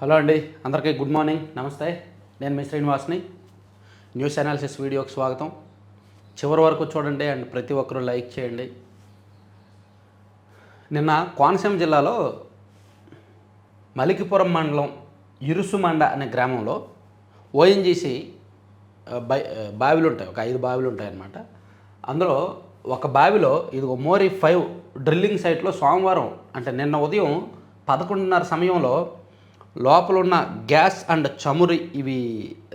Hello అండి, అందరికీ good morning, నమస్తే. నేను మీ శ్రీనివాస్ని. న్యూస్ అనాలిసిస్ వీడియోకి స్వాగతం. చివరి వరకు చూడండి అండ్ ప్రతి ఒక్కరూ లైక్ చేయండి. నిన్న కోనసీమ జిల్లాలో మలికిపురం మండలం ఇరుసుమండ అనే గ్రామంలో ఓఎన్జీసీ బావిలు ఉంటాయి, ఒక 5 బావిలు ఉంటాయన్నమాట. అందులో ఒక బావిలో ఇది మోరీ 5 డ్రిల్లింగ్ సైట్లో సోమవారం అంటే నిన్న ఉదయం 11:30 సమయంలో లోపల ఉన్న గ్యాస్ అండ్ చమురు ఇవి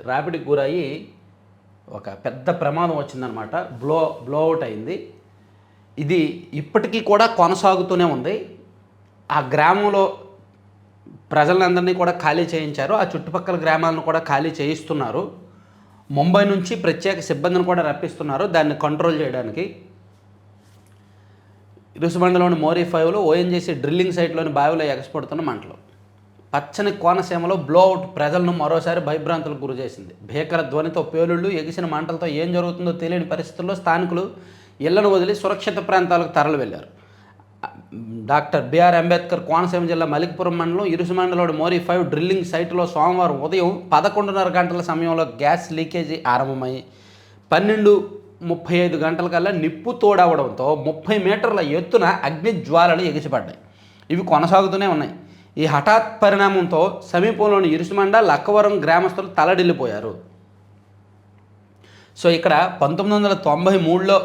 ర్యాపిడ్కి గురయ్యి ఒక పెద్ద ప్రమాదం వచ్చిందనమాట. బ్లోఅవుట్ అయింది. ఇది ఇప్పటికీ కూడా కొనసాగుతూనే ఉంది. ఆ గ్రామంలో ప్రజలందరినీ కూడా ఖాళీ చేయించారు. ఆ చుట్టుపక్కల గ్రామాలను కూడా ఖాళీ చేయిస్తున్నారు. ముంబై నుంచి ప్రత్యేక సిబ్బందిని కూడా రప్పిస్తున్నారు దాన్ని కంట్రోల్ చేయడానికి. ఇరుసుమండలోని మోరీ 5లో ఓఎన్జీసీ డ్రిల్లింగ్ సైట్లోని బావిలో ఎగసిపడుతున్న మంటలు. పచ్చని కోనసీమలో బ్లోఅవుట్ ప్రజలను మరోసారి భయభ్రాంతులకు గురి చేసింది. భీకర ధ్వనితో పేలుళ్ళు, ఎగిసిన మంటలతో ఏం జరుగుతుందో తెలియని పరిస్థితుల్లో స్థానికులు ఇళ్లను వదిలి సురక్షిత ప్రాంతాలకు తరలి వెళ్లారు. డాక్టర్ బిఆర్ అంబేద్కర్ కోనసీమ జిల్లా మలికిపురం మండలం ఇరుసుమండలోని మోరీ 5 డ్రిల్లింగ్ సైట్లో సోమవారం ఉదయం 11:30 గంటల సమయంలో గ్యాస్ లీకేజీ ఆరంభమై 12:35 గంటలకల్లా నిప్పు తోడవడంతో 30 మీటర్ల ఎత్తున అగ్ని జ్వాలలు ఎగిసిపడ్డాయి. ఇవి కొనసాగుతూనే ఉన్నాయి. ఈ హఠాత్ పరిణామంతో సమీపంలోని ఇరుసుమండ, లక్కవరం గ్రామస్తులు తలడిల్లిపోయారు. సో ఇక్కడ 1993లో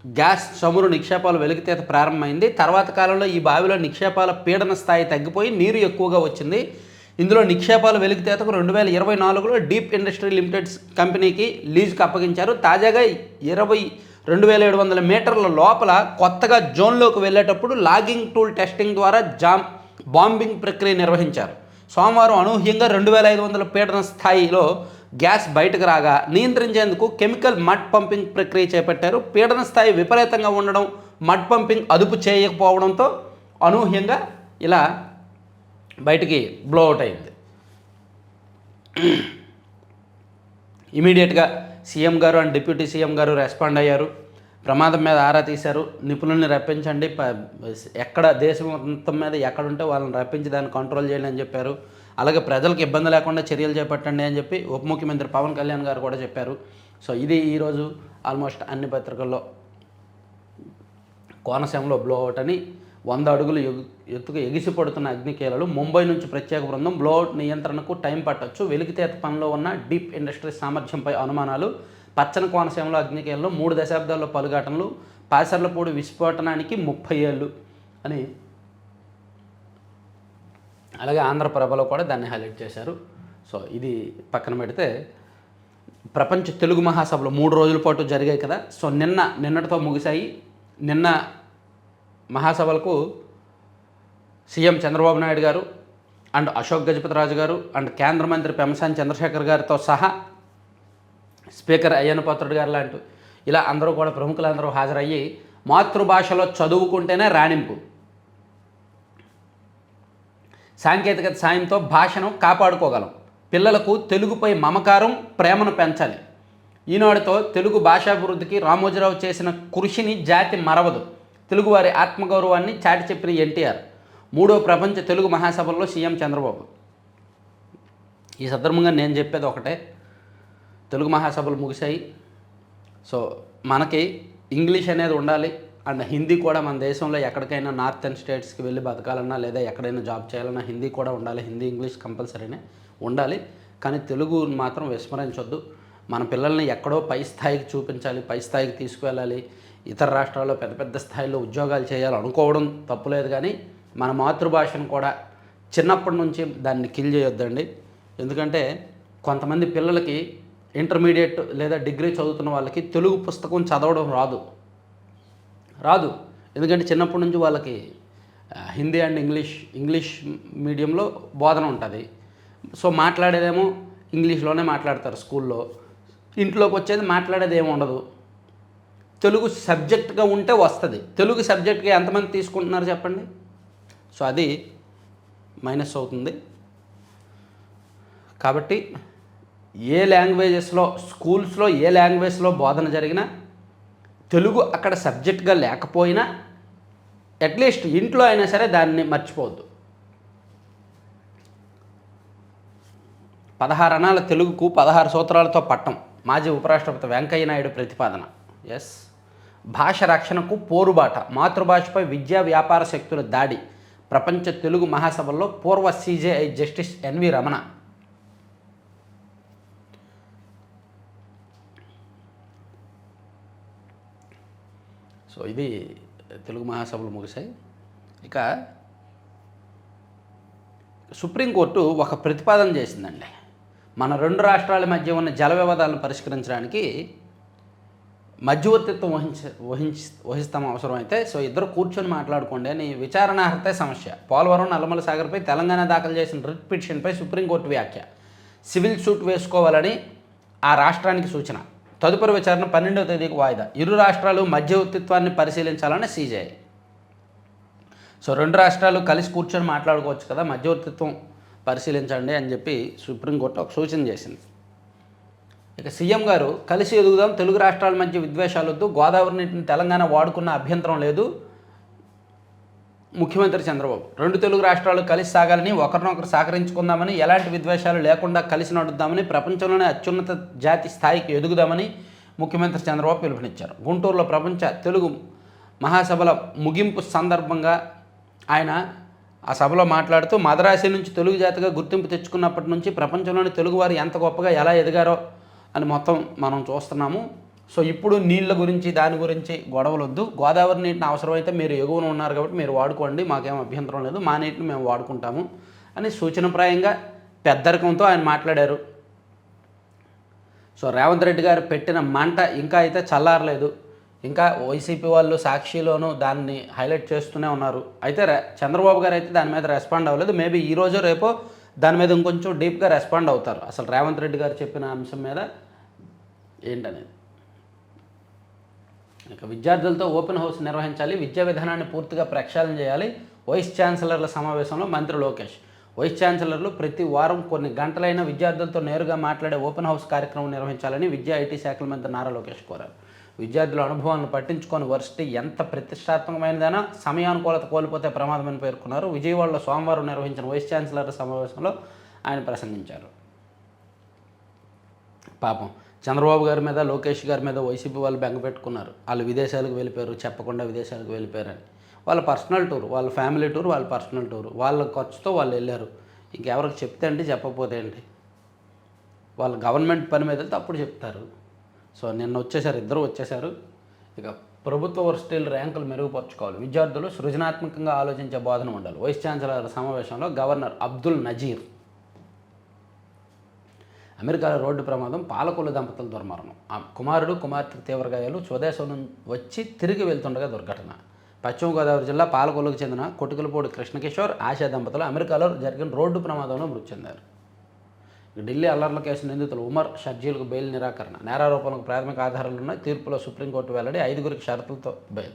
గ్యాస్ చమురు నిక్షేపాలు వెలికితీత ప్రారంభమైంది. తర్వాత కాలంలో ఈ బావిలో నిక్షేపాల పీడన స్థాయి తగ్గిపోయి నీరు ఎక్కువగా వచ్చింది. ఇందులో నిక్షేపాల వెలికితీతకు 2024లో డీప్ ఇండస్ట్రీ లిమిటెడ్ కంపెనీకి లీజుకు అప్పగించారు. తాజాగా 22,700 మీటర్ల లోపల కొత్తగా జోన్లోకి వెళ్ళేటప్పుడు లాగింగ్ టూల్ టెస్టింగ్ ద్వారా బాంబింగ్ ప్రక్రియ నిర్వహించారు. సోమవారం అనూహ్యంగా 2,500 పీడన స్థాయిలో గ్యాస్ బయటకు రాగా నియంత్రించేందుకు కెమికల్ మడ్ పంపింగ్ ప్రక్రియ చేపట్టారు. పీడన స్థాయి విపరీతంగా ఉండడం, మడ్ పంపింగ్ అదుపు చేయకపోవడంతో అనూహ్యంగా ఇలా బయటికి బ్లోఅవుట్ అయింది. ఇమీడియట్గా సీఎం గారు అండ్ డిప్యూటీ సీఎం గారు రెస్పాండ్ అయ్యారు. ప్రమాదం మీద ఆరా తీశారు. నిపుణుల్ని రప్పించండి, ఎక్కడ దేశం మొత్తం మీద ఎక్కడుంటే వాళ్ళని రప్పించి దాన్ని కంట్రోల్ చేయండి అని చెప్పారు. అలాగే ప్రజలకు ఇబ్బంది లేకుండా చర్యలు చేపట్టండి అని చెప్పి ఉప ముఖ్యమంత్రి పవన్ కళ్యాణ్ గారు కూడా చెప్పారు. సో ఇది ఈరోజు ఆల్మోస్ట్ అన్ని పత్రికల్లో కోనసీమలో బ్లోఅవుట్ అని 100 అడుగులు ఎత్తుకు ఎగిసిపడుతున్న అగ్నికీలలు. ముంబై నుంచి ప్రత్యేక బృందం. బ్లోఅవుట్ నియంత్రణకు టైం పట్టొచ్చు. వెలికితీత పనిలో ఉన్న డీప్ ఇండస్ట్రీ సామర్థ్యంపై అనుమానాలు. పచ్చని కోనసీమలో అగ్నికీలలు. 3 దశాబ్దాల్లో పలుఘటనలు. పాసర్లపూడి విస్ఫోటనానికి 30 ఏళ్ళు అని అలాగే ఆంధ్రప్రభలో కూడా దాన్ని హైలైట్ చేశారు. సో ఇది పక్కన పెడితే ప్రపంచ తెలుగు మహాసభలు 3 రోజుల పాటు జరిగాయి కదా. సో నిన్నటితో ముగిశాయి. నిన్న మహాసభలకు సీఎం చంద్రబాబు నాయుడు గారు అండ్ అశోక్ గజపతిరాజు గారు అండ్ కేంద్ర మంత్రి పెమ్మసాని చంద్రశేఖర్ గారితో సహా స్పీకర్ అయ్యన్న పాత్రుడు గారు లాంటి ఇలా అందరూ కూడా ప్రముఖులందరూ హాజరయ్యి మాతృభాషలో చదువుకుంటేనే రాణింపు, సాంకేతికత సాయంతో భాషను కాపాడుకోగలం, పిల్లలకు తెలుగుపై మమకారం, ప్రేమను పెంచాలి, ఈనాడుతో తెలుగు భాషాభివృద్ధికి రామోజీరావు చేసిన కృషిని జాతి మరవదు, తెలుగువారి ఆత్మగౌరవాన్ని చాటి చెప్పిన ఎన్టీఆర్. 3వ ప్రపంచ తెలుగు మహాసభల్లో సీఎం చంద్రబాబు. ఈ సందర్భంగా నేను చెప్పేది ఒకటే, తెలుగు మహాసభలు ముగిశాయి. సో మనకి ఇంగ్లీష్ అనేది ఉండాలి అండ్ హిందీ కూడా. మన దేశంలో ఎక్కడికైనా నార్థన్ స్టేట్స్కి వెళ్ళి బతకాలన్నా లేదా ఎక్కడైనా జాబ్ చేయాలన్నా హిందీ కూడా ఉండాలి. హిందీ, ఇంగ్లీష్ కంపల్సరీనే ఉండాలి. కానీ తెలుగు మాత్రం విస్మరించొద్దు. మన పిల్లల్ని ఎక్కడో పై స్థాయికి చూపించాలి, పై స్థాయికి తీసుకువెళ్ళాలి. ఇతర రాష్ట్రాల్లో పెద్ద పెద్ద స్థాయిలో ఉద్యోగాలు చేయాలి అనుకోవడం తప్పులేదు, కానీ మన మాతృభాషను కూడా చిన్నప్పటి నుంచి దాన్ని కిల్ చేయొద్దండి. ఎందుకంటే కొంతమంది పిల్లలకి ఇంటర్మీడియట్ లేదా డిగ్రీ చదువుతున్న వాళ్ళకి తెలుగు పుస్తకం చదవడం రాదు. ఎందుకంటే చిన్నప్పటి నుంచి వాళ్ళకి హిందీ అండ్ ఇంగ్లీష్ మీడియంలో బోధన ఉంటుంది. సో మాట్లాడేదేమో ఇంగ్లీష్లోనే మాట్లాడతారు స్కూల్లో. ఇంట్లోకి వచ్చేది మాట్లాడేది ఏమి ఉండదు. తెలుగు సబ్జెక్ట్గా ఉంటే వస్తుంది. తెలుగు సబ్జెక్ట్గా ఎంతమంది తీసుకుంటున్నారు చెప్పండి. సో అది మైనస్ అవుతుంది. కాబట్టి ఏ లాంగ్వేజెస్లో స్కూల్స్లో ఏ లాంగ్వేజ్లో బోధన జరిగినా తెలుగు అక్కడ సబ్జెక్ట్గా లేకపోయినా అట్లీస్ట్ ఇంట్లో అయినా సరే దాన్ని మర్చిపోవద్దు. 16 అణాల తెలుగుకు 16 సూత్రాలతో పట్టం మాజీ ఉపరాష్ట్రపతి వెంకయ్య నాయుడు ప్రతిపాదన. ఎస్. భాష రక్షణకు పోరుబాట, మాతృభాషపై విద్యా వ్యాపార శక్తుల దాడి, ప్రపంచ తెలుగు మహాసభల్లో పూర్వ CJI justice NV Ramana. So ఇది తెలుగు మహాసభలు ముగిశాయి. ఇక సుప్రీంకోర్టు ఒక ప్రతిపాదన చేసిందండి. మన 2 రాష్ట్రాల మధ్య ఉన్న జల వివాదాలను పరిష్కరించడానికి మధ్యవర్తిత్వం వహిస్తాం అవసరమైతే. సో ఇద్దరు కూర్చొని మాట్లాడుకోండి అని విచారణార్హతే సమస్య. పోలవరం నల్లమల సాగర్పై తెలంగాణ దాఖలు చేసిన రిట్ పిటిషన్పై సుప్రీంకోర్టు వ్యాఖ్య. సివిల్ సూట్ వేసుకోవాలని ఆ రాష్ట్రానికి సూచన. తదుపరి విచారణ 12వ తేదీకి వాయిదా. ఇరు రాష్ట్రాలు మధ్యవర్తిత్వాన్ని పరిశీలించాలని సిజేఐ. సో 2 రాష్ట్రాలు కలిసి కూర్చొని మాట్లాడుకోవచ్చు కదా, మధ్యవర్తిత్వం పరిశీలించండి అని చెప్పి సుప్రీంకోర్టు ఒక సూచన చేసింది. ఇక సీఎం గారు కలిసి ఎదుగుదాం, తెలుగు రాష్ట్రాల మధ్య విద్వేషాలొద్దు, గోదావరి నీటిని తెలంగాణ వాడుకున్న అభ్యంతరం లేదు. ముఖ్యమంత్రి చంద్రబాబు 2 తెలుగు రాష్ట్రాలు కలిసి సాగాలని, ఒకరినొకరు సహకరించుకుందామని, ఎలాంటి విద్వేషాలు లేకుండా కలిసి నడుద్దామని, ప్రపంచంలోనే అత్యున్నత జాతి స్థాయికి ఎదుగుదామని ముఖ్యమంత్రి చంద్రబాబు పిలుపునిచ్చారు. గుంటూరులో ప్రపంచ తెలుగు మహాసభల ముగింపు సందర్భంగా ఆయన ఆ సభలో మాట్లాడుతూ, మదరాశి నుంచి తెలుగు జాతిగా గుర్తింపు తెచ్చుకున్నప్పటి నుంచి ప్రపంచంలోని తెలుగువారు ఎంత గొప్పగా ఎలా ఎదిగారో అని మొత్తం మనం చూస్తున్నాము. సో ఇప్పుడు నీళ్ళ గురించి దాని గురించి గొడవలు వద్దు, గోదావరి నీటిని అవసరమైతే మీరు ఎగువన ఉన్నారు కాబట్టి మీరు వాడుకోండి, మాకేం అభ్యంతరం లేదు, మా నీటిని మేము వాడుకుంటాము అని సూచనప్రాయంగా పెద్దరికంతో ఆయన మాట్లాడారు. సో రేవంత్ రెడ్డి గారు పెట్టిన మంట ఇంకా అయితే చల్లారలేదు. ఇంకా వైసీపీ వాళ్ళు సాక్షిలోనూ దాన్ని హైలైట్ చేస్తూనే ఉన్నారు. అయితే చంద్రబాబు గారు అయితే దాని మీద రెస్పాండ్ అవ్వలేదు. మేబీ ఈరోజు రేపో దాని మీద ఇంకొంచెం డీప్గా రెస్పాండ్ అవుతారు, అసలు రేవంత్ రెడ్డి గారు చెప్పిన అంశం మీద ఏంటనేది. ఇక విద్యార్థులతో ఓపెన్ హౌస్ నిర్వహించాలి, విద్యా విధానాన్ని పూర్తిగా ప్రక్షాళన చేయాలి. వైస్ ఛాన్సలర్ల సమావేశంలో మంత్రి లోకేష్. వైస్ ఛాన్సలర్లు ప్రతి వారం కొన్ని గంటలైన విద్యార్థులతో నేరుగా మాట్లాడే ఓపెన్ హౌస్ కార్యక్రమం నిర్వహించాలని విద్యా ఐటీ శాఖల మంత్రి నారా లోకేష్ కోరారు. విద్యార్థుల అనుభవాలను పట్టించుకొని వర్సిటీ ఎంత ప్రతిష్టాత్మకమైనదైనా సమయానుకూలత కోల్పోతే ప్రమాదమని పేర్కొన్నారు. విజయవాడలో సోమవారం నిర్వహించిన వైస్ ఛాన్సలర్ సమావేశంలో ఆయన ప్రసంగించారు. పాపం చంద్రబాబు గారి మీద, లోకేష్ గారి మీద వైసీపీ వాళ్ళు బెంగ పెట్టుకున్నారు. వాళ్ళు విదేశాలకు వెళ్ళిపోయారు, చెప్పకుండా విదేశాలకు వెళ్ళిపోయారని. వాళ్ళ పర్సనల్ టూర్, వాళ్ళ ఫ్యామిలీ టూర్, వాళ్ళ పర్సనల్ టూర్, వాళ్ళ ఖర్చుతో వాళ్ళు వెళ్ళారు. ఇంకెవరికి చెప్తే అండి, చెప్పకపోతే ఏంటి? వాళ్ళ గవర్నమెంట్ పని మీద వెళ్తే అప్పుడు చెప్తారు. సో నిన్న వచ్చేసారు, ఇద్దరు వచ్చేసారు. ఇక ప్రభుత్వ వర్సిటీల ర్యాంకులు మెరుగుపరుచుకోవాలి, విద్యార్థులు సృజనాత్మకంగా ఆలోచించే బోధన ఉండాలి. వైస్ ఛాన్సలర్ సమావేశంలో గవర్నర్ అబ్దుల్ నజీర్. అమెరికాలో రోడ్డు ప్రమాదం, పాలకొల్లు దంపతుల దుర్మరణం. కుమారుడు కుమార్తెకు తీవ్ర గాయాలు, స్వదేశం వచ్చి తిరిగి వెళ్తుండగా దుర్ఘటన. పశ్చిమ గోదావరి జిల్లా పాలకొల్లుకు చెందిన కొట్టుకులపూడి కృష్ణకిషోర్, ఆశా దంపతులు అమెరికాలో జరిగిన రోడ్డు ప్రమాదంలో మృతి చెందారు. ఢిల్లీ అల్లర్ల కేసు నిందితులు ఉమర్, షర్జీలకు బెయిల్ నిరాకరణ. నేరారోపణలకు ప్రాథమిక ఆధారాలున్న తీర్పులో సుప్రీంకోర్టు వెల్లడి. 5గురికి షరతులతో బెయిల్.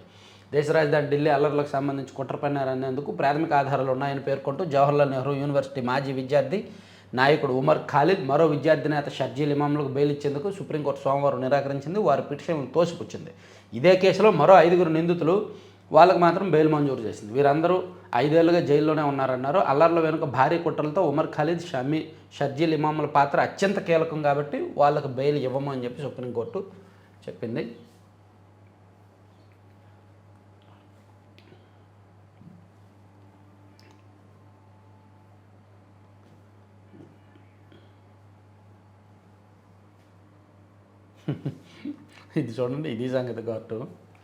దేశ రాజధాని ఢిల్లీ అల్లర్లకు సంబంధించి కుట్ర పన్నారనేందుకు ప్రాథమిక ఆధారాలు ఉన్నాయని పేర్కొంటూ జవహర్లాల్ నెహ్రూ యూనివర్సిటీ మాజీ విద్యార్థి నాయకుడు ఉమర్ ఖాలిద్, మరో విద్యార్థి నేత షర్జీల్ ఇమాంలకు బెయిల్ ఇచ్చేందుకు సుప్రీంకోర్టు సోమవారం నిరాకరించింది. వారి పిటిషన్లు తోసిపుచ్చింది. ఇదే కేసులో మరో 5గురు నిందితులు, వాళ్ళకు మాత్రం బెయిల్ మంజూరు చేసింది. వీరందరూ 5 ఏళ్లుగా జైల్లోనే ఉన్నారన్నారు. అల్లర్ల వెనుక భారీ కుట్రలతో ఉమర్ ఖాలిద్, షర్జీల్ ఇమాముల పాత్ర అత్యంత కీలకం కాబట్టి వాళ్ళకు బెయిల్ ఇవ్వము అని చెప్పి సుప్రీంకోర్టు చెప్పింది. ఇది చూడండి, ఇది సంగతి కోర్టు.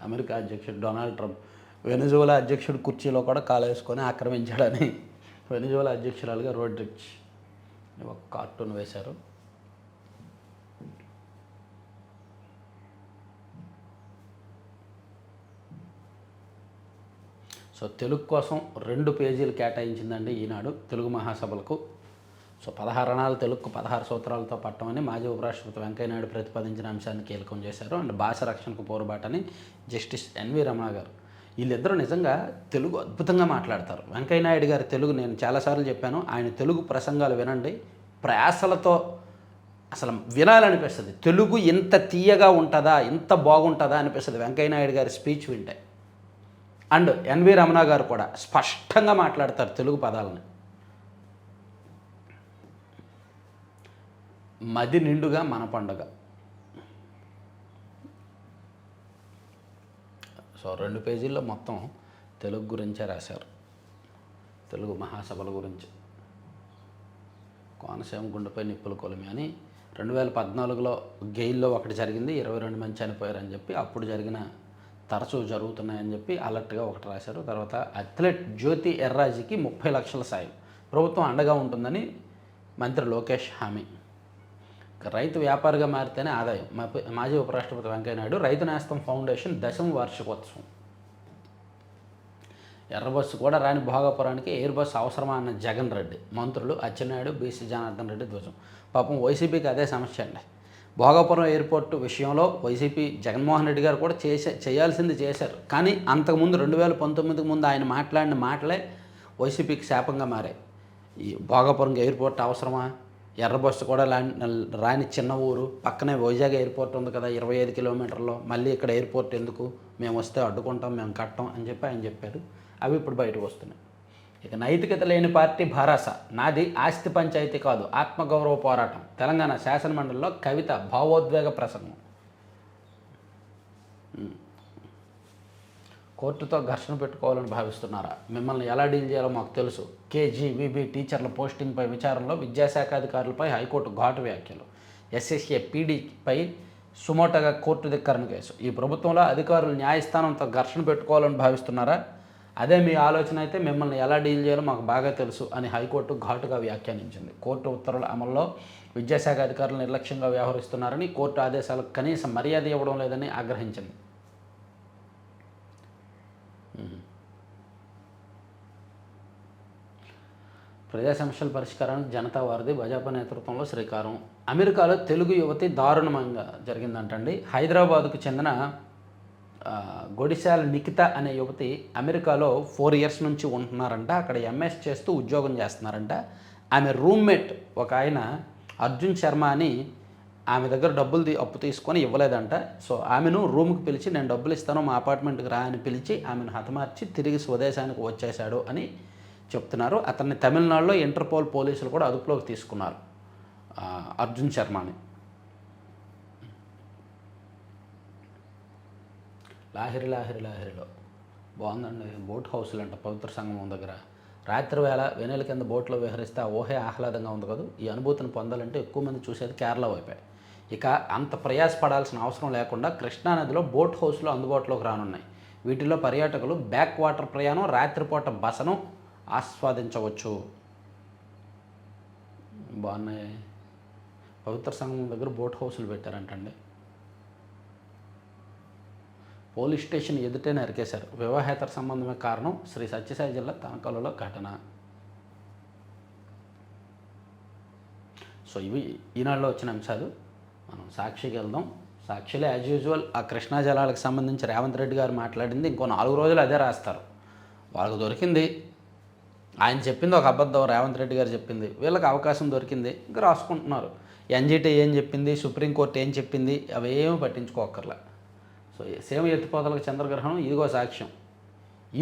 అమెరికా అధ్యక్షుడు డొనాల్డ్ ట్రంప్ వెనిజువలా అధ్యక్షుడు కుర్చీలో కూడా కాలేసుకొని ఆక్రమించాడని వెనిజువలా అధ్యక్షురాలుగా రోడ్రిచ్ ఒక కార్టూన్ వేశారు. సో తెలుగు కోసం 2 పేజీలు కేటాయించిందండి ఈనాడు తెలుగు మహాసభలకు. సో 16 అణాలు తెలుగుకు 16 సూత్రాలతో పట్టమని మాజీ ఉపరాష్ట్రపతి వెంకయ్యనాయుడు ప్రతిపాదించిన అంశాన్ని కీలకం చేశారు. అండ్ భాష రక్షణకు పోరుబాటని జస్టిస్ ఎన్వి రమణ గారు. వీళ్ళిద్దరూ నిజంగా తెలుగు అద్భుతంగా మాట్లాడతారు. వెంకయ్యనాయుడు గారి తెలుగు నేను చాలాసార్లు చెప్పాను, ఆయన తెలుగు ప్రసంగాలు వినండి, ప్రయాసలతో అసలు వినాలనిపిస్తుంది. తెలుగు ఇంత తీయగా ఉంటుందా, ఇంత బాగుంటుందా అనిపిస్తుంది వెంకయ్యనాయుడు గారి స్పీచ్ వింటే. అండ్ ఎన్వి రమణ గారు కూడా స్పష్టంగా మాట్లాడతారు తెలుగు పదాలని. మది నిండుగా మన పండుగ. సో 2 పేజీల్లో మొత్తం తెలుగు గురించే రాశారు, తెలుగు మహాసభల గురించి. కోనసీమ గుండెపై నిప్పుల కొలిమి అని 2014లో గెయిల్లో ఒకటి జరిగింది, 22 మంది చనిపోయారని చెప్పి, అప్పుడు జరిగిన తరచూ జరుగుతున్నాయని చెప్పి అలర్ట్గా ఒకటి రాశారు. తర్వాత అథ్లెట్ జ్యోతి ఎర్రాజీకి 30 లక్షల సాయం, ప్రభుత్వం అండగా ఉంటుందని మంత్రి లోకేష్ హామీ. రైతు వ్యాపారిగా మారితేనే ఆదాయం, మాజీ ఉపరాష్ట్రపతి వెంకయ్యనాయుడు రైతు నేస్తం ఫౌండేషన్ 10వ వార్షికోత్సవం. ఎర్రబస్సు కూడా రాని భోగాపురానికి ఎయిర్ బస్సు అవసరమా అన్న జగన్ రెడ్డి, మంత్రులు అచ్చెన్నాయుడు, బీసీ జనార్దన్ రెడ్డి ధ్వజం. పాపం వైసీపీకి అదే సమస్య అండి. భోగాపురం ఎయిర్పోర్టు విషయంలో వైసీపీ జగన్మోహన్ రెడ్డి గారు కూడా చేయాల్సింది చేశారు, కానీ అంతకుముందు 2019కి ముందు ఆయన మాట్లాడిన మాటలే వైసీపీకి శాపంగా మారాయి. ఈ భోగాపురం ఎయిర్పోర్ట్ అవసరమా, ఎర్ర బస్సు కూడా రాని చిన్న ఊరు, పక్కనే వైజాగ్ ఎయిర్పోర్ట్ ఉంది కదా 25 కిలోమీటర్లో, మళ్ళీ ఇక్కడ ఎయిర్పోర్ట్ ఎందుకు, మేము వస్తే అడ్డుకుంటాం, మేము కట్టం అని చెప్పి ఆయన చెప్పారు. అవి ఇప్పుడు బయటకు వస్తున్నాయి. ఇక నైతికత లేని పార్టీ భరాస, నాది ఆస్తి పంచాయతీ కాదు ఆత్మగౌరవ పోరాటం. తెలంగాణ శాసనమండలిలో కవిత భావోద్వేగ ప్రసంగం. కోర్టుతో ఘర్షణ పెట్టుకోవాలని భావిస్తున్నారా, మిమ్మల్ని ఎలా డీల్ చేయాలో మాకు తెలుసు. కేజీవీబీ టీచర్ల పోస్టింగ్పై విచారణలో విద్యాశాఖ అధికారులపై హైకోర్టు ఘాటు వ్యాఖ్యలు. ఎస్ఎస్ఏ పీడీపై సుమోటోగా కోర్టు ధిక్కరణ కేసు. ఈ ప్రభుత్వంలో అధికారులు న్యాయస్థానంతో ఘర్షణ పెట్టుకోవాలని భావిస్తున్నారా, అదే మీ ఆలోచన అయితే మిమ్మల్ని ఎలా డీల్ చేయాలో మాకు బాగా తెలుసు అని హైకోర్టు ఘాటుగా వ్యాఖ్యానించింది. కోర్టు ఉత్తర్వుల అమల్లో విద్యాశాఖ అధికారులు నిర్లక్ష్యంగా వ్యవహరిస్తున్నారని, కోర్టు ఆదేశాలకు కనీస మర్యాద ఇవ్వడం లేదని ఆగ్రహించింది. ప్రజా సమస్యల పరిష్కారానికి జనతా వారధి భాజపా నేతృత్వంలో శ్రీకారం. అమెరికాలో తెలుగు యువతి దారుణంగా జరిగిందంటండి. హైదరాబాద్కు చెందిన గొడిశాల నిఖిత అనే యువతి అమెరికాలో 4 ఇయర్స్ నుంచి ఉంటున్నారంట. అక్కడ ఎంఎస్ చేస్తూ ఉద్యోగం చేస్తున్నారంట. ఆమె రూమ్మేట్ ఒక ఆయన అర్జున్ శర్మ అని ఆమె దగ్గర డబ్బులు అప్పు తీసుకొని ఇవ్వలేదంట. సో ఆమెను రూమ్కి పిలిచి నేను డబ్బులు ఇస్తాను మా అపార్ట్మెంట్కి రా అని పిలిచి ఆమెను హతమార్చి తిరిగి స్వదేశానికి వచ్చేశాడు అని చెప్తున్నారు. అతన్ని తమిళనాడులో ఇంటర్పోల్ పోలీసులు కూడా అదుపులోకి తీసుకున్నారు, అర్జున్ శర్మని. లాహిరిలో బాగుందండి. బోట్ హౌస్లు అంట పవిత్ర సంగమం దగ్గర. రాత్రి వేళ వెన్నెల కింద బోట్లో విహరిస్తే ఆ ఊహే ఆహ్లాదంగా ఉంది కదా. ఈ అనుభూతిని పొందాలంటే ఎక్కువ మంది చూసేది కేరళ వైపే. ఇక అంత ప్రయాసపడాల్సిన అవసరం లేకుండా కృష్ణానదిలో బోట్ హౌస్లు అందుబాటులోకి రానున్నాయి. వీటిలో పర్యాటకులు బ్యాక్ వాటర్ ప్రయాణం, రాత్రిపూట బసను ఆస్వాదించవచ్చు. బాగున్నాయి. పవిత్ర సంగమం దగ్గర బోట్ హౌస్లు పెట్టారంటండి. పోలీస్ స్టేషన్ ఎదుటే నరికేశారు, వివాహేతర సంబంధమే కారణం. శ్రీ సత్యసాయి జిల్లా తనకలలో ఘటన. సో ఇవి ఈనాడులో వచ్చిన అంశాలు. మనం సాక్షికి వెళ్దాం. సాక్షిలో యాజ్ యూజువల్ ఆ కృష్ణా జలాలకు సంబంధించి రేవంత్ రెడ్డి గారు మాట్లాడింది ఇంకో 4 రోజులు అదే రాస్తారు. వాళ్ళకు దొరికింది, ఆయన చెప్పింది ఒక అబద్ధం, రేవంత్ రెడ్డి గారు చెప్పింది, వీళ్ళకి అవకాశం దొరికింది, ఇంకా రాసుకుంటున్నారు. ఎన్జిటి ఏం చెప్పింది, సుప్రీంకోర్టు ఏం చెప్పింది, అవేమీ పట్టించుకోక్కర్లే. సో సేమ ఎత్తిపోతలకు చంద్రగ్రహణం ఇదిగో సాక్ష్యం.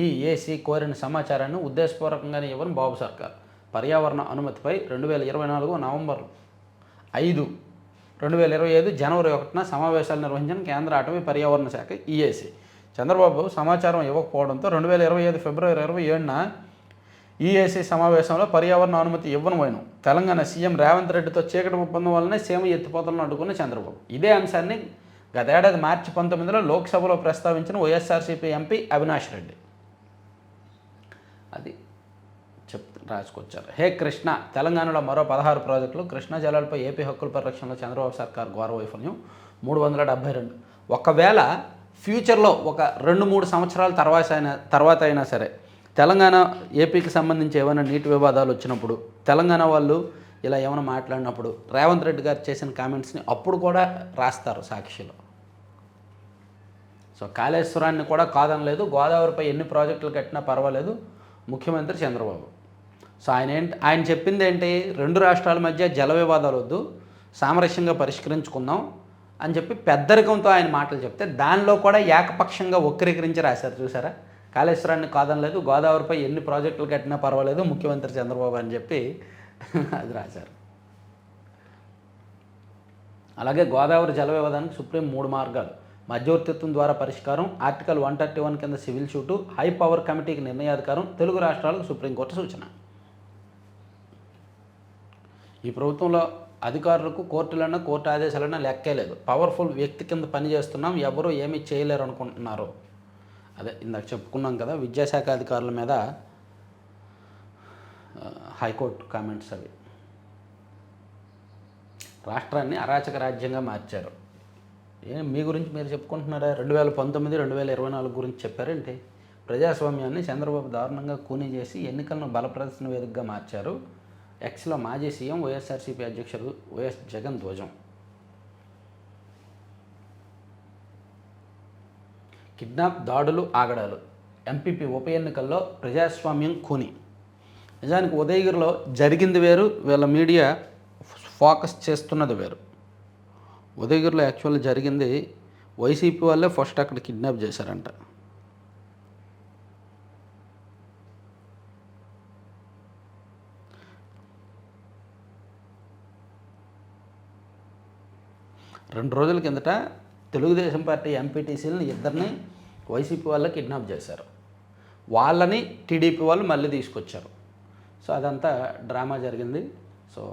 ఈ ఏసీ కోరిన సమాచారాన్ని ఉద్దేశపూర్వకంగానే ఇవ్వని బాబు సర్కార్. పర్యావరణ అనుమతిపై 2024 నవంబర్ 5, 2025 జనవరి 1న సమావేశాలు నిర్వహించిన కేంద్ర అటవీ పర్యావరణ శాఖ ఈఏసీ. చంద్రబాబు సమాచారం ఇవ్వకపోవడంతో 2025 ఫిబ్రవరి 27న ఈఏసీ సమావేశంలో పర్యావరణ అనుమతి ఇవ్వను. తెలంగాణ సీఎం రేవంత్ రెడ్డితో చీకటి ఒప్పందం వల్లనే సీమ ఎత్తిపోతలను అడ్డుకున్న చంద్రబాబు. ఇదే అంశాన్ని గతేడాది మార్చి 19లో లోక్సభలో ప్రస్తావించిన వైఎస్ఆర్సీపీ ఎంపీ అవినాష్ రెడ్డి అది రాసుకొచ్చారు. హే కృష్ణ, తెలంగాణలో మరో 16 ప్రాజెక్టులు. కృష్ణా జలాలపై ఏపీ హక్కుల పరిరక్షణలో చంద్రబాబు సర్కార్ ఘోర వైఫల్యం. 372. ఒకవేళ ఫ్యూచర్లో ఒక 2-3 సంవత్సరాల తర్వాత అయినా సరే తెలంగాణ ఏపీకి సంబంధించి ఏమైనా నీటి వివాదాలు వచ్చినప్పుడు, తెలంగాణ వాళ్ళు ఇలా ఏమైనా మాట్లాడినప్పుడు రేవంత్ రెడ్డి గారు చేసిన కామెంట్స్ని అప్పుడు కూడా రాస్తారు సాక్షిలో. సో కాళేశ్వరాన్ని కూడా కాదనలేదు, గోదావరిపై ఎన్ని ప్రాజెక్టులు కట్టినా పర్వాలేదు ముఖ్యమంత్రి చంద్రబాబు. సో ఆయన చెప్పింది ఏంటి, 2 రాష్ట్రాల మధ్య జల వివాదాలు వద్దు, సామరస్యంగా పరిష్కరించుకుందాం అని చెప్పి పెద్దరికంతో ఆయన మాటలు చెప్తే దానిలో కూడా ఏకపక్షంగా వక్రీకరించి రాశారు. చూసారా, కాళేశ్వరాన్ని కాదనలేదు, గోదావరిపై ఎన్ని ప్రాజెక్టులు కట్టినా పర్వాలేదు ముఖ్యమంత్రి చంద్రబాబు అని చెప్పి అది రాశారు. అలాగే గోదావరి జల వివాదానికి సుప్రీం 3 మార్గాలు: మధ్యవర్తిత్వం ద్వారా పరిష్కారం, ఆర్టికల్ 131 కింద సివిల్ సూటు, హై పవర్ కమిటీకి నిర్ణయాధికారం, తెలుగు రాష్ట్రాలకు సుప్రీంకోర్టు సూచన. ఈ ప్రభుత్వంలో అధికారులకు కోర్టులన్నా కోర్టు ఆదేశాలన్నా లెక్కే లేదు. పవర్ఫుల్ వ్యక్తి కింద పనిచేస్తున్నాం, ఎవరూ ఏమీ చేయలేరు అనుకుంటున్నారు. అదే ఇందాక చెప్పుకున్నాం కదా, విద్యాశాఖ అధికారుల మీద హైకోర్టు కామెంట్స్ అవి. రాష్ట్రాన్ని అరాచక రాజ్యంగా మార్చారు. మీ గురించి మీరు చెప్పుకుంటున్నారా? 2019, 2024 గురించి చెప్పారేంటి? ప్రజాస్వామ్యాన్ని చంద్రబాబు దారుణంగా కూనీ చేసి ఎన్నికలను బలప్రదర్శన వేదికగా మార్చారు. ఎక్స్లో మాజీ సీఎం వైఎస్ఆర్సీపీ అధ్యక్షుడు వైఎస్ జగన్ ధ్వజం. కిడ్నాప్, దాడులు, ఆగడాలు, ఎంపీపీ ఉప ఎన్నికల్లో ప్రజాస్వామ్యం కూని. నిజానికి ఉదయగిరిలో జరిగింది వేరు, వీళ్ళ మీడియా ఫోకస్ చేస్తున్నది వేరు. ఉదయగిరిలో యాక్చువల్గా జరిగింది వైసీపీ వాళ్ళే ఫస్ట్ అక్కడ కిడ్నాప్ చేశారంట. రెండు రోజుల కిందట తెలుగుదేశం పార్టీ ఎంపీటీసీలను ఇద్దరిని వైసీపీ వాళ్ళు కిడ్నాప్ చేశారు. వాళ్ళని టీడీపీ వాళ్ళు మళ్ళీ తీసుకొచ్చారు. సో అదంతా డ్రామా జరిగింది. సో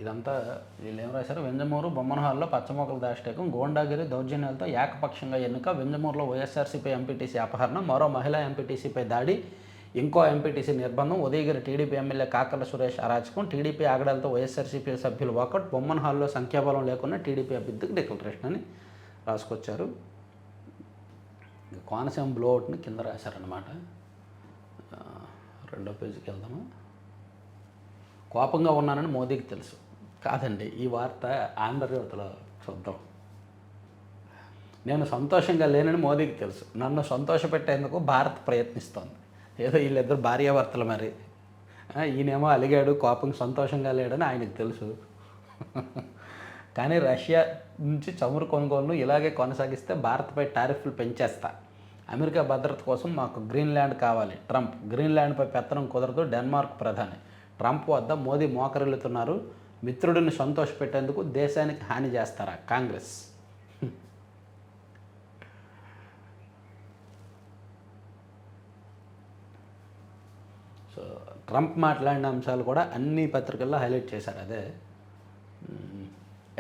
ఇదంతా వీళ్ళు ఏం రాశారు? వెంజమూరు బొమ్మన హాల్లో పచ్చమొక్కల దాష్టీకం, గోండాగిరి దౌర్జన్యాలతో ఏకపక్షంగా ఎన్నిక, వెంజమూరులో వైఎస్ఆర్సీపీ ఎంపీటీసీ అపహరణ, మరో మహిళా ఎంపీటీసీపై దాడి, ఇంకో ఎంపీటీసీ నిర్బంధం, ఉదయగిరి టీడీపీ ఎమ్మెల్యే కాకర్ల సురేష్ అరాచకం, టీడీపీ ఆగడాలతో వైఎస్ఆర్సీపీ సభ్యులు వాకౌట్, బొమ్మన హాల్లో సంఖ్యాబలం లేకుండా టీడీపీ అభ్యర్థికి డిక్లరేషన్ అని రాసుకొచ్చారు. కోనసీమ బ్లోఅవుట్ని కింద రాశారనమాట. రెండో పేజీకి వెళ్దామా? కోపంగా ఉన్నానని మోదీకి తెలుసు. కాదండి, ఈ వార్త ఆంధ్రజ్యోతిలో చూద్దాం. నేను సంతోషంగా లేనని మోదీకి తెలుసు, నన్ను సంతోషపెట్టేందుకు భారత్ ప్రయత్నిస్తోంది. ఏదో వీళ్ళిద్దరు భార్యాభర్తలు మరి. ఈయనేమో అలిగాడు, కోపం సంతోషంగా లేడని ఆయనకు తెలుసు. కానీ రష్యా నుంచి చమురు కొనుగోలును ఇలాగే కొనసాగిస్తే భారత్పై టారిఫ్లు పెంచేస్తా, అమెరికా భద్రత కోసం మాకు గ్రీన్లాండ్ కావాలి ట్రంప్, గ్రీన్లాండ్పై పెత్తనం కుదరదు డెన్మార్క్ ప్రధాని, ట్రంప్ వద్ద మోదీ మోకరిల్లుతున్నారు, మిత్రుడిని సంతోషపెట్టేందుకు దేశానికి హాని చేస్తారా కాంగ్రెస్? సో ట్రంప్ మాట్లాడిన అంశాలు కూడా అన్ని పత్రికల్లో హైలైట్ చేశారు. అదే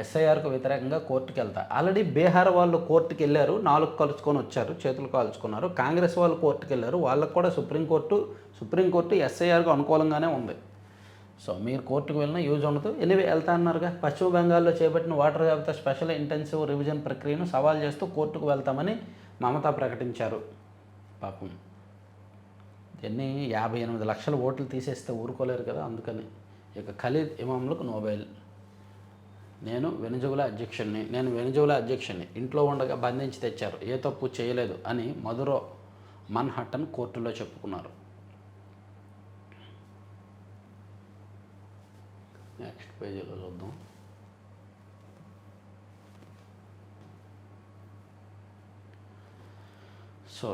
ఎస్ఐఆర్కు వ్యతిరేకంగా కోర్టుకు వెళ్తా. ఆల్రెడీ బీహార్ వాళ్ళు కోర్టుకు వెళ్ళారు, 4 కలుసుకొని వచ్చారు, చేతులు కాల్చుకున్నారు. కాంగ్రెస్ వాళ్ళు కోర్టుకు వెళ్ళారు, వాళ్ళకు కూడా సుప్రీంకోర్టు ఎస్ఐఆర్కు అనుకూలంగానే ఉంది. సో మీరు కోర్టుకు వెళ్ళినా యూజ్ ఉండదు. ఎనివే వెళ్తా అన్నారుగా. పశ్చిమ బెంగాల్లో చేపట్టిన ఓటర్ జాబితా స్పెషల్ ఇంటెన్సివ్ రివిజన్ ప్రక్రియను సవాల్ చేస్తూ కోర్టుకు వెళ్తామని మమతా ప్రకటించారు. పాపం ఎన్ని 58 లక్షల ఓట్లు తీసేస్తే ఊరుకోలేరు కదా, అందుకని. ఇక ఖలీద్ ఇమాంలకు నోబెల్. నేను వెనిజులా అధ్యక్షుడిని ఇంట్లో ఉండగా బంధించి తెచ్చారు, ఏ తప్పు చేయలేదు అని మధురో మన్హట్టన్ కోర్టులో చెప్పుకున్నారు. నెక్స్ట్ పేజీలో చూద్దాం. సో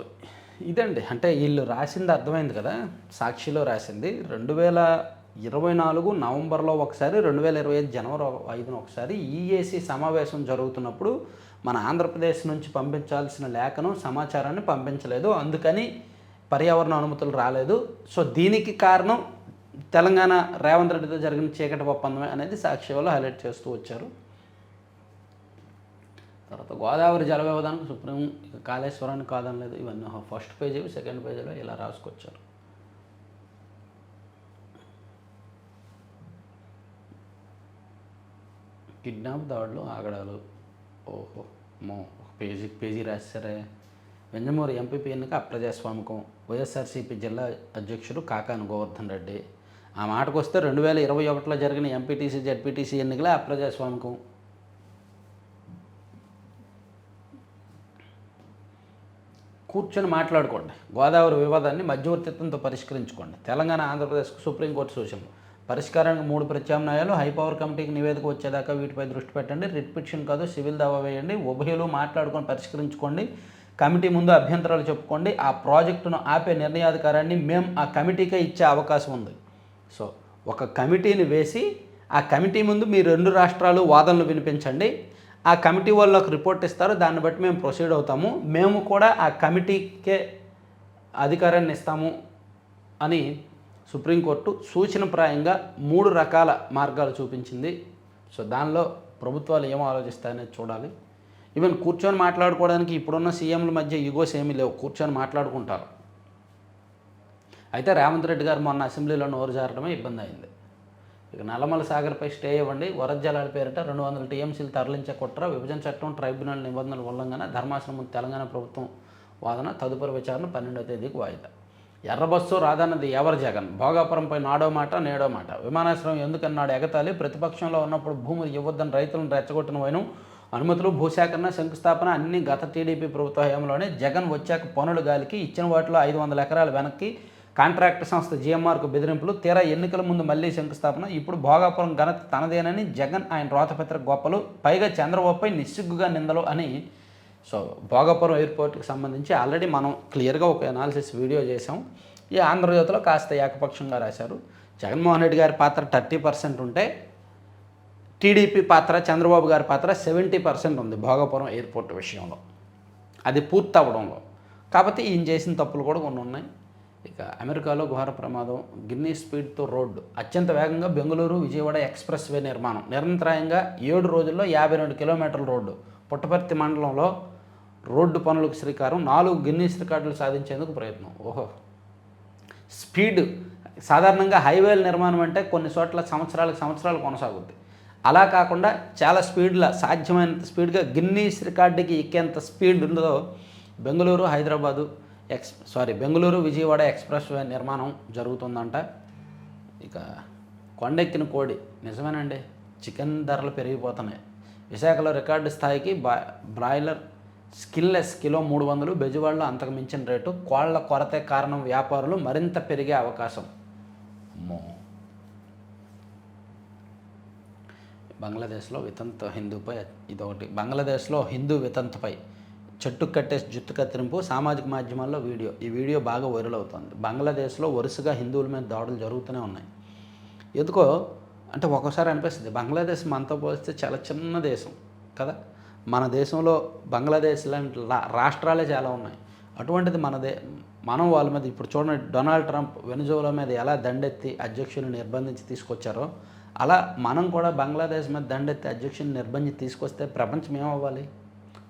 ఇదండి, అంటే వీళ్ళు రాసింది అర్థమైంది కదా. సాక్షిలో రాసింది 2024 నవంబర్లో ఒకసారి, 2025 జనవరి 5న ఒకసారి ఈఏసీ సమావేశం జరుగుతున్నప్పుడు మన ఆంధ్రప్రదేశ్ నుంచి పంపించాల్సిన లేఖను సమాచారాన్ని పంపించలేదు, అందుకని పర్యావరణ అనుమతులు రాలేదు. సో దీనికి కారణం తెలంగాణ రేవంత్ రెడ్డితో జరిగిన చీకటి ఒప్పందమే అనేది సాక్షి వాళ్ళు హైలైట్ చేస్తూ వచ్చారు. తర్వాత గోదావరి జల వివాదానికి సుప్రీం కాళేశ్వరాన్ని కాదనలేదు. ఇవన్నీ ఫస్ట్ పేజీ, సెకండ్ పేజీలో ఇలా రాసుకొచ్చారు. కిడ్నాప్, దాడులు, ఆగడాలు. ఓహో పేజీ రాశారే. వెంజమూరు ఎంపీపీ ఎన్నిక అప్రజాస్వామికం, వైఎస్ఆర్సీపీ జిల్లా అధ్యక్షుడు కాకాని గోవర్ధన్ రెడ్డి. ఆ మాటకు వస్తే 2021లో జరిగిన ఎంపీటీసీ జెడ్పీటీసీ ఎన్నికలే అప్రజాస్వామికం. కూర్చొని మాట్లాడుకోండి, గోదావరి వివాదాన్ని మధ్యవర్తిత్వంతో పరిష్కరించుకోండి. తెలంగాణ, ఆంధ్రప్రదేశ్కు సుప్రీంకోర్టు సూచనలు. పరిష్కారానికి 3 ప్రత్యామ్నాయాలు. హైపవర్ కమిటీకి నివేదిక వచ్చేదాకా వీటిపై దృష్టి పెట్టండి. రిట్ పిటిషన్ కాదు, సివిల్ దావా వేయండి. ఉభయులు మాట్లాడుకొని పరిష్కరించుకోండి. కమిటీ ముందు అభ్యంతరాలు చెప్పుకోండి. ఆ ప్రాజెక్టును ఆపే నిర్ణయాధికారాన్ని మేము ఆ కమిటీకే ఇచ్చే అవకాశం ఉంది. సో ఒక కమిటీని వేసి ఆ కమిటీ ముందు మీ 2 రాష్ట్రాలు వాదనలు వినిపించండి. ఆ కమిటీ వాళ్ళు ఒక రిపోర్ట్ ఇస్తారు, దాన్ని బట్టి మేము ప్రొసీడ్ అవుతాము, మేము కూడా ఆ కమిటీకే అధికారాన్ని ఇస్తాము అని సుప్రీంకోర్టు సూచనప్రాయంగా 3 రకాల మార్గాలు చూపించింది. సో దానిలో ప్రభుత్వాలు ఏమో ఆలోచిస్తాయనేది చూడాలి. ఈవెన్ కూర్చొని మాట్లాడుకోవడానికి ఇప్పుడున్న సీఎంల మధ్య ఈగోస్ ఏమీ లేవు, కూర్చొని మాట్లాడుకుంటారు. అయితే రేవంత్ రెడ్డి గారు మొన్న అసెంబ్లీలో నోరు జారడమే ఇబ్బంది అయింది. ఇక నల్లమల సాగర్పై స్టే ఇవ్వండి, వరద జలాల పేరిట 200 టీఎంసీలు తరలించే కుట్ర, విభజన చట్టం, ట్రైబ్యునల్ నిబంధనల ఉల్లంఘన, ధర్మాసనం ముందు తెలంగాణ ప్రభుత్వం వాదన, తదుపరి విచారణ 12వ తేదీకి వాయిదా. ఎర్రబస్సు రాదన్నది ఎవరు జగన్, భోగాపురంపై నాడో మాట నేడో మాట, విమానాశ్రయం ఎందుకన్నాడు ఎగతాళి, ప్రతిపక్షంలో ఉన్నప్పుడు భూములు ఇవ్వొద్దని రైతులను రెచ్చగొట్టిన వైనం, అనుమతులు, భూసేకరణ, శంకుస్థాపన అన్ని గత టీడీపీ ప్రభుత్వ హయాంలోనే, జగన్ వచ్చాక పనులు గాలికి, ఇచ్చిన వాటిలో 500 ఎకరాలు వెనక్కి, కాంట్రాక్ట్ సంస్థ జిఎంఆర్కు బెదిరింపులు, తీరా ఎన్నికల ముందు మళ్ళీ శంకుస్థాపన, ఇప్పుడు భోగాపురం ఘనత తనదేనని జగన్ ఆయన రోతపత్ర గొప్పలు, పైగా చంద్రబాబుపై నిస్సిగ్గుగా నిందలు అని. సో భోగాపురం ఎయిర్పోర్ట్కి సంబంధించి ఆల్రెడీ మనం క్లియర్గా ఒక అనాలిసిస్ వీడియో చేసాం. ఈ ఆంధ్రజ్యోతిలో కాస్త ఏకపక్షంగా రాశారు. జగన్మోహన్ రెడ్డి గారి పాత్ర 30% ఉంటే టీడీపీ పాత్ర, చంద్రబాబు గారి పాత్ర 70% ఉంది భోగాపురం ఎయిర్పోర్ట్ విషయంలో, అది పూర్తి అవ్వడంలో. కాబట్టి ఈయన చేసిన తప్పులు కూడా కొన్ని ఉన్నాయి. ఇక అమెరికాలో ఘోర ప్రమాదం, గిన్నీ స్పీడ్తో రోడ్డు, అత్యంత వేగంగా బెంగళూరు విజయవాడ ఎక్స్ప్రెస్ వే నిర్మాణం, నిరంతరాయంగా 7 రోజుల్లో 52 కిలోమీటర్ల రోడ్డు, పుట్టపర్తి మండలంలో రోడ్డు పనులకు శ్రీకారం, 4 గిన్నీస్ రికార్డులు సాధించేందుకు ప్రయత్నం. ఓహో, స్పీడ్ సాధారణంగా హైవేల నిర్మాణం అంటే కొన్ని చోట్ల సంవత్సరాలు కొనసాగుద్ది. అలా కాకుండా చాలా స్పీడ్లో, సాధ్యమైనంత స్పీడ్గా గిన్నీస్ రికార్డుకి ఎక్కేంత స్పీడ్ ఉందో బెంగళూరు విజయవాడ ఎక్స్ప్రెస్ వే నిర్మాణం జరుగుతుందంట. ఇక కొండెక్కిన కోడి నిజమేనండి, చికెన్ ధరలు పెరిగిపోతున్నాయి. విశాఖలో రికార్డు స్థాయికి బ్రాయిలర్ స్కిన్లెస్ కిలో 300, బెజవాడలో అంతకు మించిన రేటు, కోళ్ల కొరతే కారణం, వ్యాపారులు మరింత పెరిగే అవకాశం. అమ్మో. బంగ్లాదేశ్లో వితంతు హిందూపై ఇదొకటి, బంగ్లాదేశ్లో హిందూ వితంతుపై చెట్టు కట్టేసి జుట్టు కత్తిరింపు, సామాజిక మాధ్యమాల్లో వీడియో. ఈ వీడియో బాగా వైరల్ అవుతుంది. బంగ్లాదేశ్లో వరుసగా హిందువుల మీద దాడులు జరుగుతూనే ఉన్నాయి. ఎందుకో అంటే ఒక్కోసారి అనిపిస్తుంది, బంగ్లాదేశ్ మనతో పోలిస్తే చాలా చిన్న దేశం కదా. మన దేశంలో బంగ్లాదేశ్ లాంటి రాష్ట్రాలే చాలా ఉన్నాయి. అటువంటిది మనం వాళ్ళ మీద ఇప్పుడు చూడండి, డొనాల్డ్ ట్రంప్ వెనిజులా మీద ఎలా దండెత్తి అధ్యక్షుని నిర్బంధించి తీసుకొచ్చారో, అలా మనం కూడా బంగ్లాదేశ్ మీద దండెత్తి అధ్యక్షుని నిర్బంధించి తీసుకొస్తే ప్రపంచం ఏమవ్వాలి?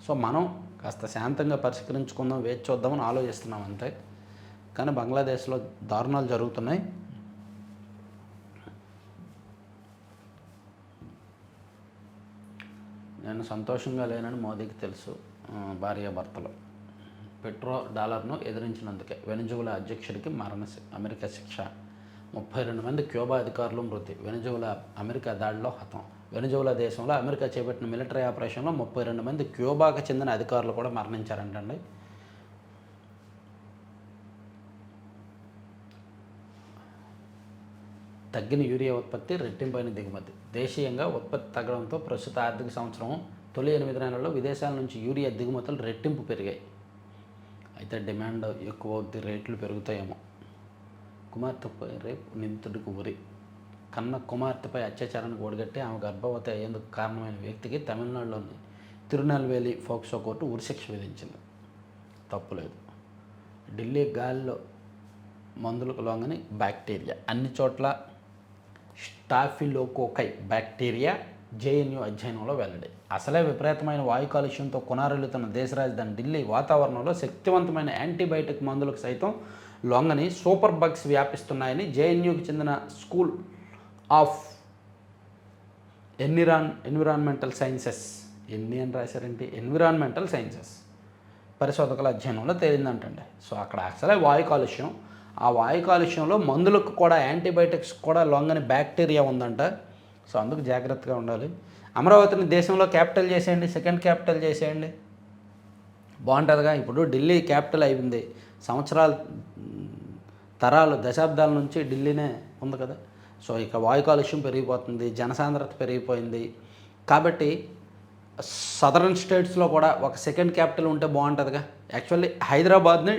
సో మనం కాస్త శాంతంగా పరిష్కరించుకుందాం, వేచి చూద్దామని ఆలోచిస్తున్నాం అంతే. కానీ బంగ్లాదేశ్లో దారుణాలు జరుగుతున్నాయి. నేను సంతోషంగా లేనని మోదీకి తెలుసు. భార్యాభర్తలు పెట్రో డాలర్ను ఎదిరించినందుకే వెనిజులా అధ్యక్షుడికి అమెరికా శిక్ష. 32 మంది క్యూబా అధికారులు మృతి. వెనిజులా అమెరికా దాడిలో హతం. వెనిజులా దేశంలో అమెరికా చేపట్టిన మిలిటరీ ఆపరేషన్లో 32 మంది క్యూబాకు చెందిన అధికారులు కూడా మరణించారంటండి. తగ్గిన యూరియా ఉత్పత్తి, రెట్టింపైన దిగుమతి. దేశీయంగా ఉత్పత్తి తగ్గడంతో ప్రస్తుత ఆర్థిక సంవత్సరం తొలి 8 నెలల్లో విదేశాల నుంచి యూరియా దిగుమతులు రెట్టింపు పెరిగాయి. అయితే డిమాండ్ ఎక్కువ అవుద్ది, రేట్లు పెరుగుతాయేమో. కుమార్తెపై రేపు, నిందితుడికి ఉరి. కన్న కుమార్తెపై అత్యాచారానికి ఒడిగట్టి ఆమె గర్భవతి అయ్యేందుకు కారణమైన వ్యక్తికి తమిళనాడులోని తిరునెల్వేలి ఫోక్సో కోర్టు ఉరిశిక్ష విధించింది. తప్పులేదు. ఢిల్లీ గాలిలో మందులకు లొంగని బ్యాక్టీరియా, అన్ని చోట్ల స్టాఫిలోకోకై బ్యాక్టీరియా జేఎన్యూ అధ్యయనంలో వెల్లడి. అసలే విపరీతమైన వాయు కాలుష్యంతో కొనారెల్లుతున్న దేశ రాజధాని ఢిల్లీ వాతావరణంలో శక్తివంతమైన యాంటీబయాటిక్ మందులకు సైతం లొంగని సూపర్ బగ్స్ వ్యాపిస్తున్నాయని జేఎన్యూకి చెందిన school of environmental sciences environmental sciences పరిశోధకుల అధ్యయనంలో తేలిందంటండి. సో అక్కడ అసలే వాయు కాలుష్యం, ఆ వాయు కాలుష్యంలో మందులకు కూడా, యాంటీబయాటిక్స్ కూడా లొంగని బ్యాక్టీరియా ఉందంట. సో అందుకు జాగ్రత్తగా ఉండాలి. అమరావతిని దేశంలో క్యాపిటల్ చేసేయండి, సెకండ్ క్యాపిటల్ చేసేయండి, బాగుంటుందిగా. ఇప్పుడు ఢిల్లీ క్యాపిటల్ అయింది, దశాబ్దాల నుంచి ఢిల్లీనే ఉంది కదా. సో ఇక వాయు కాలుష్యం పెరిగిపోతుంది, జనసాంద్రత పెరిగిపోయింది. కాబట్టి సదరన్ స్టేట్స్లో కూడా ఒక సెకండ్ క్యాపిటల్ ఉంటే బాగుంటుందిగా. యాక్చువల్లీ హైదరాబాద్ని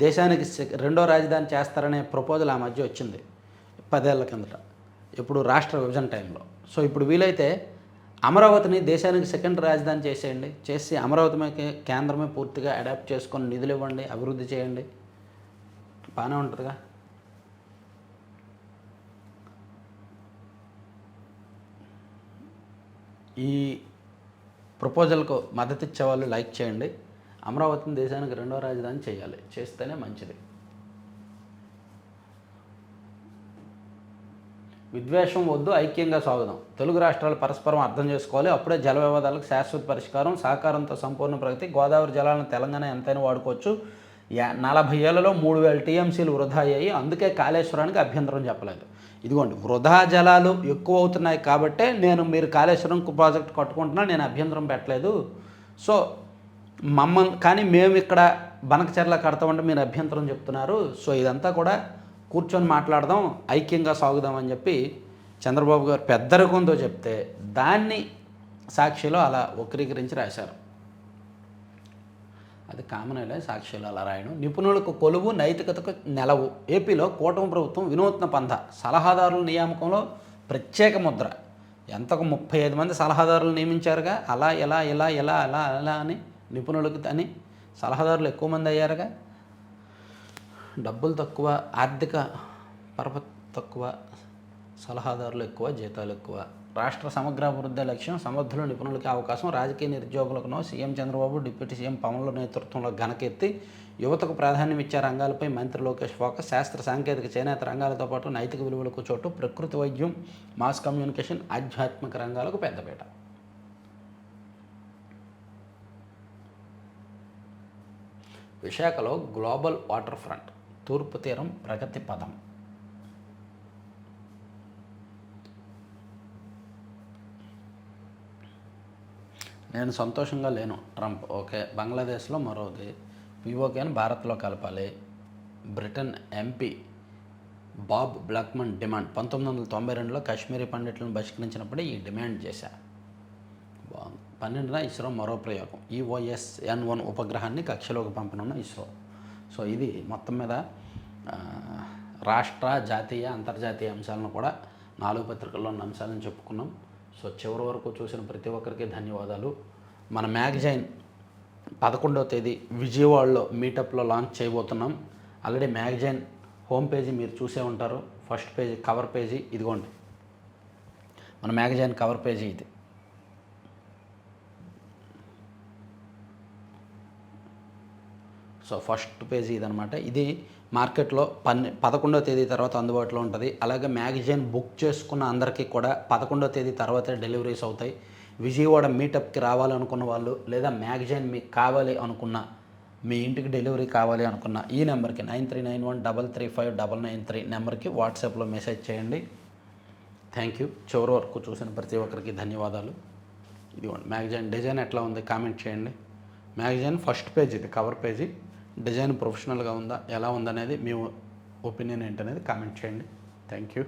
దేశానికి 2వ రాజధాని చేస్తారనే ప్రపోజల్ ఆ మధ్య వచ్చింది 10 ఏళ్ల కిందట, ఇప్పుడు రాష్ట్ర విభజన టైంలో. సో ఇప్పుడు వీలైతే అమరావతిని దేశానికి సెకండ్ రాజధాని చేసేయండి, చేసి అమరావతి కేంద్రమే పూర్తిగా అడాప్ట్ చేసుకొని నిధులు ఇవ్వండి, అభివృద్ధి చేయండి, బాగానే ఉంటుందిగా. ఈ ప్రపోజల్కు మద్దతు ఇచ్చేవాళ్ళు లైక్ చేయండి. అమరావతిని దేశానికి రెండో రాజధాని చేయాలి, చేస్తేనే మంచిది. విద్వేషం వద్దు, ఐక్యంగా సాగుదాం. తెలుగు రాష్ట్రాలు పరస్పరం అర్థం చేసుకోవాలి, అప్పుడే జల వివాదాలకు శాశ్వత పరిష్కారం. సహకారంతో సంపూర్ణ ప్రగతి. గోదావరి జలాలను తెలంగాణ ఎంతైనా వాడుకోవచ్చు. 40 ఏళ్లలో 3000 టీఎంసీలు వృధా అయ్యాయి, అందుకే కాళేశ్వరానికి అభ్యంతరం చెప్పలేదు. ఇదిగోండి, వృధా జలాలు ఎక్కువ అవుతున్నాయి కాబట్టే మీరు కాళేశ్వరం ప్రాజెక్ట్ కట్టుకుంటున్నా, నేను అభ్యంతరం పెట్టలేదు. సో కానీ మేము ఇక్కడ బనకచెర్ల కడతామంటే మీరు అభ్యంతరం చెప్తున్నారు. సో ఇదంతా కూడా కూర్చొని మాట్లాడదాం, ఐక్యంగా సాగుదామని చెప్పి చంద్రబాబు గారు పెద్దరికంతో చెప్తే దాన్ని సాక్షిలో అలా వక్రీకరించి రాశారు. అది కామనేలే సాక్షిలో అలా రాయడం. నిపుణులకు కొలువు, నైతికతకు నెలవు. ఏపీలో కూటమి ప్రభుత్వం వినూత్న పంథ. సలహాదారుల నియామకంలో ప్రత్యేక ముద్ర. ఎంతకు 35 మంది సలహాదారులు నియమించారుగా. అలా ఎలా ఇలా ఎలా అలా అలా అని నిపుణులకు అని సలహాదారులు ఎక్కువ మంది అయ్యారుగా. డబ్బులు తక్కువ, ఆర్థిక పరపతి తక్కువ, సలహాదారులు ఎక్కువ, జీతాలు ఎక్కువ. రాష్ట్ర సమగ్రాభివృద్ధి లక్ష్యం. సమర్థులు, నిపుణులకి అవకాశం. రాజకీయ నిరుద్యోగులకు సీఎం చంద్రబాబు, డిప్యూటీ సీఎం పవన్ల నేతృత్వంలో ఘనకెత్తి యువతకు ప్రాధాన్యం ఇచ్చే రంగాలపై మంత్రి లోకేష్ ఫోకస్. శాస్త్ర సాంకేతిక, చేనేత రంగాలతో పాటు నైతిక విలువలకు చోటు. ప్రకృతి వైద్యం, మాస్ కమ్యూనికేషన్, ఆధ్యాత్మిక రంగాలకు పెద్దపీట. విశాఖలో గ్లోబల్ వాటర్ ఫ్రంట్. తూర్పు తీరం ప్రగతి పదం. నేను సంతోషంగా లేను. Trump okay. బంగ్లాదేశ్లో మరోది. పీఓకేని భారత్లో కలపాలి. Britain MP Bob Blackman demand. 1992లో కాశ్మీరీ పండిట్లను బహిష్కరించినప్పుడే ఈ డిమాండ్ చేశా. బాగుంది. 12న ఇస్రో మరో ప్రయోగం. EOS-N1 ఉపగ్రహాన్ని కక్షలోకి పంపనున్న ఇస్రో. సో ఇది మొత్తం మీద రాష్ట్ర, జాతీయ, అంతర్జాతీయ అంశాలను కూడా 4 పత్రికల్లో ఉన్న అంశాలను చెప్పుకున్నాం. సో చివరి వరకు చూసిన ప్రతి ఒక్కరికి ధన్యవాదాలు. మన మ్యాగజైన్ 11వ తేదీ విజయవాడలో మీటప్లో లాంచ్ చేయబోతున్నాం. ఆల్రెడీ మ్యాగజైన్ హోమ్ పేజీ మీరు చూసే ఉంటారు. ఫస్ట్ పేజీ కవర్ పేజీ ఇదిగోండి, మన మ్యాగజైన్ కవర్ పేజీ ఇది. సో ఫస్ట్ పేజీ ఇదనమాట. ఇది మార్కెట్లో 11వ తేదీ తర్వాత అందుబాటులో ఉంటుంది. అలాగే మ్యాగజైన్ బుక్ చేసుకున్న అందరికీ కూడా 11వ తేదీ తర్వాతే డెలివరీస్ అవుతాయి. విజయవాడ మీటప్కి రావాలనుకున్న వాళ్ళు, లేదా మ్యాగజైన్ మీకు కావాలి అనుకున్న, మీ ఇంటికి డెలివరీ కావాలి అనుకున్న ఈ నెంబర్కి 9391335993 నెంబర్కి వాట్సాప్లో మెసేజ్ చేయండి. Thank you. చివరి వరకు చూసిన ప్రతి ఒక్కరికి ధన్యవాదాలు. ఇదిగోండి మ్యాగజైన్ డిజైన్ ఎట్లా ఉంది కామెంట్ చేయండి. మ్యాగజైన్ ఫస్ట్ పేజ్ ఇది కవర్ పేజీ. డిజైన్ ప్రొఫెషనల్గా ఉందా, ఎలా ఉందనేది మీ ఒపీనియన్ ఏంటనేది కామెంట్ చేయండి. Thank you.